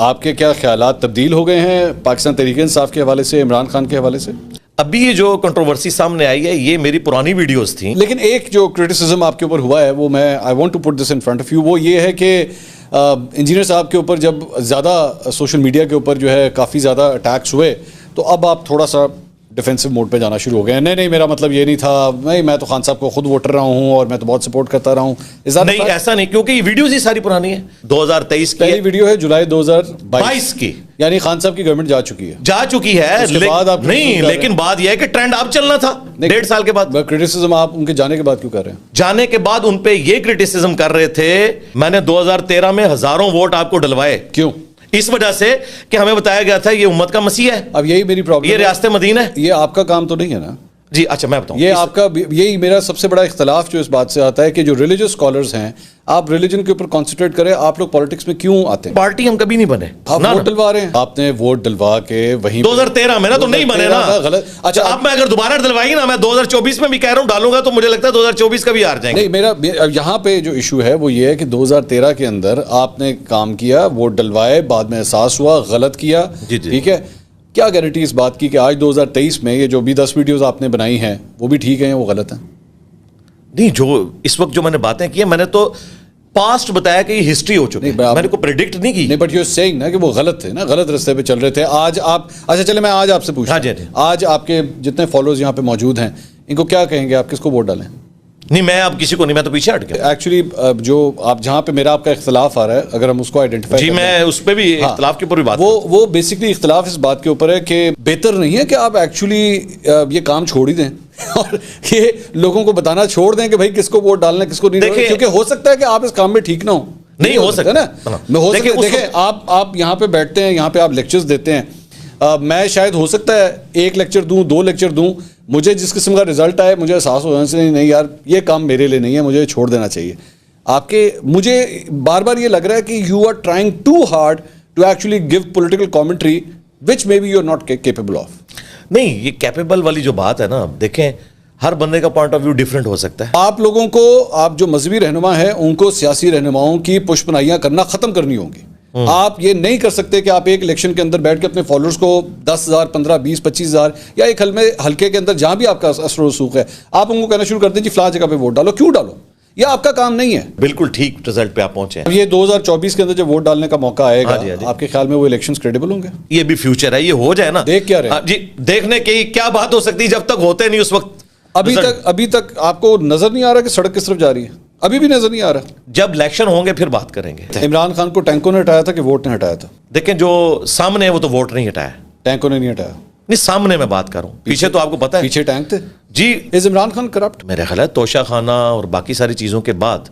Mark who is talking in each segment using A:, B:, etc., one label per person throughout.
A: آپ کے کیا خیالات تبدیل ہو گئے ہیں پاکستان تحریک انصاف کے حوالے سے، عمران خان کے حوالے سے؟
B: ابھی یہ جو کنٹروورسی سامنے آئی ہے یہ میری پرانی ویڈیوز تھیں،
A: لیکن ایک جو کرٹیسزم آپ کے اوپر ہوا ہے وہ میں I want to put this in front of you, وہ یہ ہے کہ انجینئر صاحب کے اوپر جب زیادہ سوشل میڈیا کے اوپر جو ہے کافی زیادہ اٹیکس ہوئے تو اب آپ تھوڑا سا ڈیفینسو موڈ پہ جانا شروع ہو گئے ہیں. نہیں میرا مطلب یہ نہیں تھا، میں تو خان صاحب کو خود ووٹر رہا ہوں اور میں تو بہت سپورٹ کرتا رہا ہوں.
B: نہیں ایسا نہیں، کیونکہ یہ ویڈیوز ہی ساری پرانی ہیں، 2023 کی
A: پہلی ویڈیو ہے جولائی 2022
B: کی،
A: یعنی خان صاحب کی گورنمنٹ جا چکی ہے
B: نہیں، لیکن بات یہ ہے کہ ٹرینڈ اب چلنا تھا 1.5 سال کے بعد.
A: کرٹیسزم آپ ان کے جانے کے بعد کیوں کر رہے ہیں؟
B: جانے کے بعد ان پہ یہ کرٹیسزم کر رہے تھے، میں نے 2013 میں ہزاروں ووٹ آپ کو ڈلوائے.
A: کیوں؟
B: اس وجہ سے کہ ہمیں بتایا گیا تھا یہ امت کا مسیح ہے.
A: اب یہی میری پرابلم،
B: یہ ریاست مدینہ ہے.
A: یہ آپ کا کام تو نہیں ہے نا
B: جی. اچھا میں بتاؤں،
A: یہ آپ کا، یہی میرا سب سے بڑا اختلاف جو اس بات سے آتا ہے کہ جو ریلیجس اسکالرز ہیں، آپ ریلیجن کے اوپر کانسنٹریٹ کریں، آپ لوگ پالیٹکس میں کیوں آتے ہیں؟
B: پارٹی ہم کبھی نہیں بنے.
A: آپ ووٹ ڈلوا رہے ہیں، آپ نے ووٹ ڈلوا کے وہیں
B: 2013 میں نا تو نہیں بنے نا،
A: غلط. اچھا
B: اب میں اگر دوبارہ ڈلوائیں نا، میں 2024 میں بھی کہہ رہا ہوں ڈالوں گا تو مجھے لگتا ہے 2024 کا بھی ہار جائیں گے.
A: نہیں، میرا یہاں پہ جو ایشو ہے وہ یہ ہے کہ 2013 کے اندر آپ نے کام کیا، ووٹ ڈلوائے، بعد میں احساس ہوا غلط کیا. ٹھیک ہے، کیا گارنٹی اس بات کی کہ آج 2023 میں یہ جو بھی 10 ویڈیوز آپ نے بنائی ہیں وہ بھی ٹھیک ہیں، وہ غلط ہیں؟
B: نہیں، جو اس وقت جو میں نے باتیں کی ہیں، میں نے تو پاسٹ بتایا کہ یہ ہسٹری ہو چکی ہے، میں نے کوئی پریڈکٹ نہیں کی.
A: نہیں، بٹ یو سیئنگ نا کہ وہ غلط تھے نا، غلط راستے پہ چل رہے تھے. آج آپ، اچھا چلے میں آج آپ سے پوچھتا ہوں، آج آپ کے جتنے فالوورز یہاں پہ موجود ہیں ان کو کیا کہیں گے آپ، کس کو ووٹ ڈالیں؟
B: نہیں میں اب کسی کو نہیں، میں تو پیچھے ہٹ گیا.
A: ایکچولی جو آپ جہاں پہ میرا آپ کا اختلاف آ رہا ہے، اگر ہم اس کو آئیڈینٹیفائی،
B: جی میں اس پہ بھی اختلاف کے اوپر بھی بات،
A: وہ بیسکلی اختلاف اس بات کے اوپر ہے کہ بہتر نہیں ہے کہ آپ ایکچولی یہ کام چھوڑ ہی دیں اور یہ لوگوں کو بتانا چھوڑ دیں کہ بھائی کس کو ووٹ ڈالنا ہے کس کو نہیں ڈالنا، کیونکہ ہو سکتا ہے کہ آپ اس کام میں ٹھیک نہ ہو.
B: نہیں ہو سکتا
A: نا، دیکھیں آپ یہاں پہ بیٹھتے ہیں، یہاں پہ آپ لیکچرز دیتے ہیں، میں شاید ہو سکتا ہے 1 لیکچر دوں، 2 لیکچر دوں، مجھے جس قسم کا رزلٹ آئے مجھے احساس ہو جانے سے نہیں یار یہ کام میرے لیے نہیں ہے، مجھے چھوڑ دینا چاہیے. آپ کے مجھے بار بار یہ لگ رہا ہے کہ you are trying too hard to actually give political commentary which may be you are not capable of.
B: نہیں، یہ کیپیبل والی جو بات ہے نا، دیکھیں ہر بندے کا پوائنٹ آف ویو ڈیفرنٹ ہو سکتا ہے. آپ
A: لوگوں کو، آپ جو مذہبی رہنما ہیں ان کو سیاسی رہنماؤں کی پشپنائیاں کرنا ختم کرنی ہوں گی. آپ یہ نہیں کر سکتے کہ آپ ایک الیکشن کے اندر بیٹھ کے اپنے فالوورز کو 10,000 15 20 25,000 یا ایک حلقے کے اندر جہاں بھی آپ کا اثر و رسوخ ہے آپ ان کو کہنا شروع کر دیں جی فلاں جگہ پہ ووٹ ڈالو. کیوں ڈالو؟ یہ آپ کا کام نہیں ہے.
B: بالکل ٹھیک رزلٹ پہ آپ پہنچے ہیں.
A: یہ 2024 کے اندر جب ووٹ ڈالنے کا موقع آئے گا، آپ کے خیال میں وہ الیکشنز کریڈیبل ہوں گے؟
B: یہ بھی فیوچر ہے، یہ ہو جائے نا.
A: دیکھ کیا رہے
B: جی، دیکھنے کی کیا بات ہو سکتی جب تک ہوتے نہیں اس وقت.
A: ابھی تک آپ کو نظر نہیں آ رہا کہ سڑک کس طرف جا رہی ہے؟ ابھی بھی نظر نہیں آ رہا.
B: جب الیکشن ہوں گے پھر بات کریں گے.
A: عمران خان کو ٹینکوں نے ہٹایا تھا کہ ووٹ نے ہٹایا تھا؟
B: دیکھیں جو سامنے ہے وہ تو ووٹ نہیں ہٹایا،
A: ٹینکوں نے نہیں ہٹایا.
B: نہیں، سامنے میں بات کر رہا ہوں، پیچھے تو آپ کو پتا ہے
A: پیچھے ٹینک تھے.
B: جی.
A: از عمران خان کرپٹ؟
B: میرا خیال ہے توشہ خانہ اور باقی ساری چیزوں کے بعد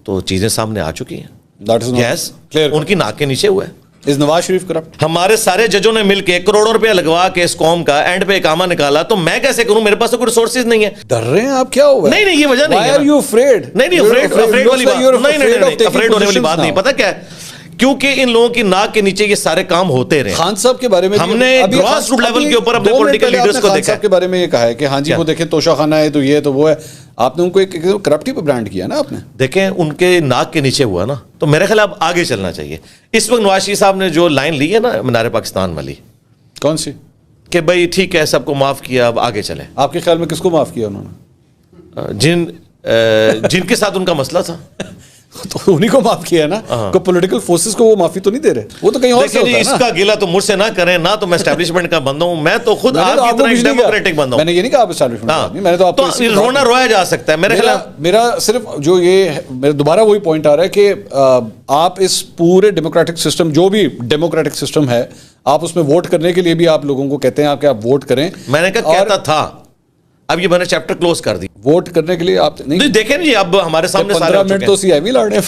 B: تو چیزیں سامنے آ چکی ہیں. یس، ان کی ناک کے نیچے ہوا ہے.
A: از نواز شریف کرپٹ؟
B: ہمارے سارے ججوں نے مل کے کروڑوں روپے لگوا کے اس قوم کا اینڈ پہ اقامہ نکالا، تو میں کیسے کروں؟ میرے پاس تو کوئی ریسورسز نہیں ہے.
A: ڈر رہے ہیں آپ؟ کیا ہوا؟
B: نہیں یہ وجہ نہیں ہے.
A: Why are you afraid?
B: نہیں افریڈ والی بات نہیں، افریڈ ہونے والی بات نہیں. پتا کیا ہے؟ کیونکہ ان لوگوں کی ناک کے نیچے یہ سارے کام ہوتے رہے.
A: خان صاحب کے بارے میں
B: ہم نے گراس روٹ لیول کے اوپر اپنے پولیٹیکل لیڈرز کو دیکھا.
A: خان صاحب کے بارے میں یہ کہا ہے کہ ہاں جی وہ دیکھیں توشہ خانہ ہے تو یہ تو وہ ہے. آپ نے ان کو ایک کرپٹی پہ برانڈ کیا نا آپ نے.
B: دیکھیں ان کے ناک کے نیچے ہوا نا، تو میرے خیال اب آگے چلنا چاہیے. اس وقت نواز شریف صاحب نے جو لائن لی ہے نا مینار پاکستان والی،
A: کون سی؟ کہ
B: بھائی ٹھیک ہے سب کو معاف کیا، اب آگے چلیں.
A: آپ کے خیال میں کس کو معاف کیا انہوں نے؟
B: جن کے ساتھ ان کا مسئلہ تھا
A: تو انہیں کو معاف کیا ہے نا. کوئی پولیٹیکل فورسز کو وہ معافی تو نہیں دے رہے، وہ تو کہیں اور سے ہوتا ہے نا.
B: اس کا گیلا تو مجھ سے نہ کریں، نہ تو میں اسٹیبلشمنٹ کا بندہ ہوں، میں تو خود آپ کی طرح ایک ڈیموکریٹک بندہ ہوں.
A: میں نے یہ نہیں کہا آپ اسٹیبلشمنٹ، میں نے تو آپ
B: کو رونا رویا جا سکتا ہے. میرے خیال
A: میرا صرف جو یہ میرا دوبارہ وہی پوائنٹ آ رہا ہے کہ آپ اس پورے ڈیموکریٹک سسٹم، جو بھی ڈیموکریٹک سسٹم ہے، آپ اس میں ووٹ کرنے کے لیے بھی آپ لوگوں کو کہتے ہیں آپ کہ آپ ووٹ کریں.
B: میں نے کہا کہتا تھا، اب یہ میں نے چیپٹر کلوز کر دی.
A: ووٹ کرنے کے لیے آپ نہیں
B: دیکھیں جی، اب ہمارے سامنے
A: 15 منٹ تو سی آئی وی لڑنے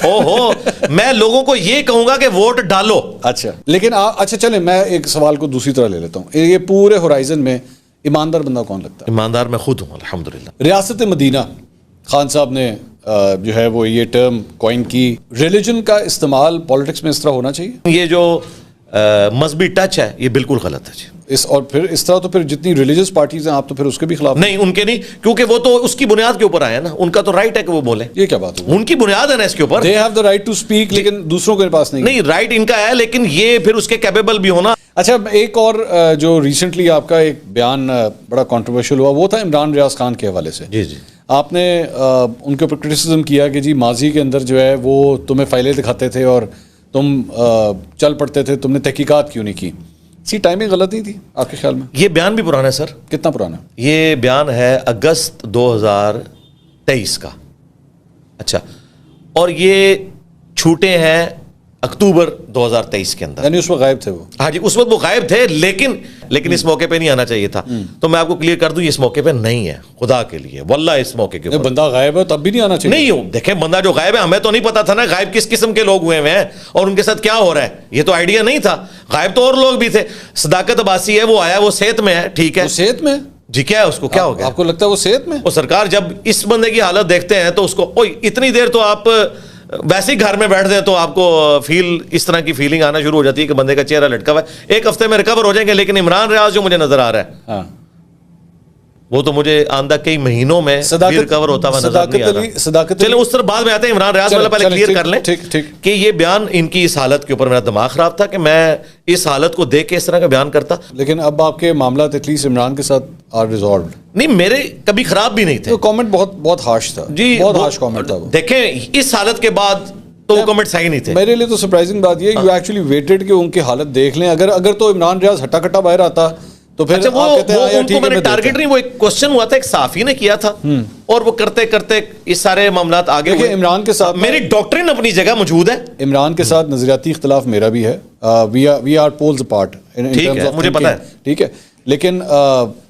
B: میں لوگوں کو یہ کہوں گا کہ ووٹ ڈالو.
A: اچھا لیکن اچھا چلیں میں ایک سوال کو دوسری طرح لے لیتا ہوں. یہ پورے ہورائزن میں ایماندار بندہ کون لگتا ہے؟
B: ایماندار میں خود ہوں الحمدللہ.
A: ریاست مدینہ، خان صاحب نے جو ہے وہ یہ ٹرم کوائن کی. ریلیجن کا استعمال پالیٹکس میں اس طرح ہونا چاہیے؟
B: یہ جو مذہبی ٹچ ہے یہ بالکل غلط ہے جی.
A: اس اور پھر اس طرح تو پھر جتنی ریلیجیس پارٹیز ہیں آپ تو پھر اس کے بھی خلاف
B: نہیں، ان کے نہیں، کیونکہ وہ تو اس کی بنیاد کے اوپر آئے نا، ان کا تو رائٹ ہے کہ وہ بولیں.
A: یہ کیا بات ہے؟
B: ان کی بنیاد ہے نا اس کے اوپر.
A: They have the right to speak, لیکن دوسروں کے پاس نہیں.
B: نہیں، رائٹ ان کا ہے، لیکن یہ پھر اس کے کیپیبل بھی ہونا.
A: اچھا، ایک اور جو ریسنٹلی آپ کا ایک بیان بڑا کنٹروورشل ہوا، وہ تھا عمران ریاض خان کے حوالے سے.
B: جی جی.
A: آپ نے ان کے اوپر کرٹیسزم کیا کہ جی ماضی کے اندر جو ہے وہ تمہیں فائلیں دکھاتے تھے اور تم چل پڑتے تھے، تم نے تحقیقات کیوں نہیں کی؟ اسی ٹائمنگ غلط نہیں تھی آپ کے خیال میں؟
B: یہ بیان بھی پرانا ہے سر.
A: کتنا پرانا؟
B: یہ بیان ہے اگست 2023 کا. اچھا، اور یہ چھوٹے ہیں اکتوبر 2023 کے اندر.
A: یعنی اس وقت غائب تھے وہ؟
B: ہاں جی، اس وقت وہ غائب تھے، لیکن اس موقع پہ نہیں آنا چاہیے تھا. تو میں آپ کو کلیئر کر دوں، یہ اس موقع پہ نہیں ہے، خدا کے لیے واللہ اس موقع کے اوپر.
A: بندہ غائب ہے تب بھی نہیں آنا چاہیے؟
B: نہیں ہو، دیکھیں بندہ جو غائب ہے، ہمیں تو نہیں پتا تھا نا غائب کس قسم کے لوگ ہوئے ہیں اور ان کے ساتھ کیا ہو رہا ہے، یہ تو آئیڈیا نہیں تھا. غائب تو اور لوگ بھی تھے. صداقت عباسی ہے، وہ آیا، وہ صحت میں ہے، ٹھیک ہے.
A: وہ صحت میں؟
B: جی. کیا ہے اس کو، کیا ہو گیا؟
A: آپ کو لگتا ہے وہ صحت میں؟
B: وہ سرکار جب اس بندے کی حالت دیکھتے ہیں تو اس کو اتنی دیر تو آپ ویسے ہی گھر میں بیٹھ دیں تو آپ کو فیل اس طرح کی فیلنگ آنا شروع ہو جاتی ہے کہ بندے کا چہرہ لٹکا ہوا ہے. ایک ہفتے میں ریکور ہو جائیں گے، لیکن عمران ریاض جو مجھے نظر آ رہا ہے،
A: ہاں،
B: وہ تو مجھے آندہ کئی مہینوں میں ریکور ہوتا ہوا نظر نہیں آ رہا. چلیں اس طرح بعد میں آتے ہیں. عمران ریاض والا پہلے کلیئر کر لیں کہ یہ بیان ان کی اس حالت کے اوپر میرا دماغ خراب تھا کہ میں اس حالت کو دیکھ کے اس طرح کا بیان کرتا.
A: لیکن اب آپ کے معاملات ایٹ لیسٹ عمران کے ساتھ آر ریزالوڈ.
B: نہیں، میرے کبھی خراب بھی نہیں تھے.
A: کامنٹ بہت ہارش تھا جی، بہت ہارش کامنٹ تھا وہ.
B: دیکھیں اس حالت کے بعد تو وہ کمنٹ صحیح نہیں تھے.
A: میرے لیے تو سرپرائزنگ بات یہ یو ایکچولی ویٹڈ کہ ان کی حالت دیکھ لیں. اگر تو عمران ریاض ہٹا کٹا باہر آتا تو پھر
B: وہ ان کو میں نے ٹارگٹ نہیں، وہ ایک کوسچن ہوا تھا، ایک صحافی نے کیا تھا، اور وہ کرتے کرتے اس سارے معاملات آگے ہوئے.
A: عمران کے ساتھ
B: میری ڈاکٹرین اپنی جگہ موجود ہے.
A: عمران کے ساتھ نظریاتی اختلاف میرا بھی ہے. وی آر پولز اپارٹ،
B: مجھے پتا ہے،
A: ٹھیک ہے. لیکن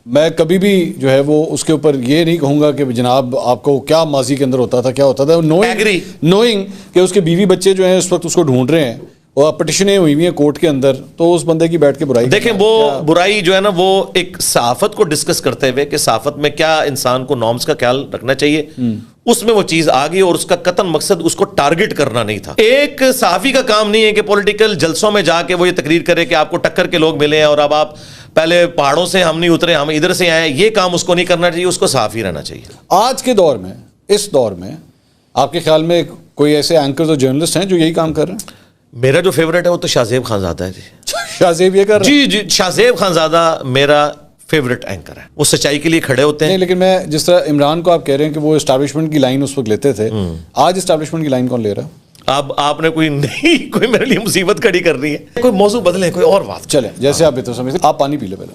A: میں کبھی بھی جو ہے وہ اس کے اوپر یہ نہیں کہوں گا کہ جناب آپ کو کیا ماضی کے اندر ہوتا تھا، کیا ہوتا تھا. نوئنگ کہ اس کے بیوی بچے جو ہیں اس وقت اس کو ڈھونڈ رہے ہیں اور پٹیشنیں ہوئی ہوئی ہیں کورٹ کے اندر، تو اس بندے کی بیٹھ کے برائی
B: دیکھیں. وہ برائی جو ہے نا، وہ ایک صحافت کو ڈسکس کرتے ہوئے کہ صحافت میں کیا انسان کو نارمز کا خیال رکھنا چاہیے، اس میں وہ چیز آ گئی، اور اس کا قطعاً مقصد اس کو ٹارگٹ کرنا نہیں تھا. ایک صحافی کا کام نہیں ہے کہ پولیٹیکل جلسوں میں جا کے وہ یہ تقریر کرے کہ آپ کو ٹکر کے لوگ ملے ہیں اور اب آپ پہلے پہاڑوں سے ہم نہیں اترے، ہم ادھر سے آئے. یہ کام اس کو نہیں کرنا چاہیے، اس کو صحافی رہنا چاہیے.
A: آج کے دور میں، اس دور میں آپ کے خیال میں کوئی ایسے اینکرز اور جرنلسٹ ہیں جو یہی کام کر رہے ہیں؟
B: میرا جو فیوریٹ ہے وہ تو شاہ زیب خانزادہ ہے. جی
A: شاہ زیب یہ کر رہے ہیں؟
B: جی شاہ زیب خانزادہ میرا فیوریٹ اینکر ہے. وہ سچائی کے لیے کھڑے ہوتے ہیں.
A: نہیں، لیکن میں جس طرح عمران کو آپ کہہ رہے ہیں کہ وہ اسٹیبلشمنٹ کی لائن اس وقت لیتے تھے، آج اسٹیبلشمنٹ کی لائن کون لے رہا ہے؟
B: اب آپ نے کوئی میرے لیے مصیبت کھڑی کر رہی ہے. کوئی موضوع بدلیں، کوئی اور بات.
A: چلیں جیسے آپ بہتر سمجھتے. آپ پانی پی لیں پہلے.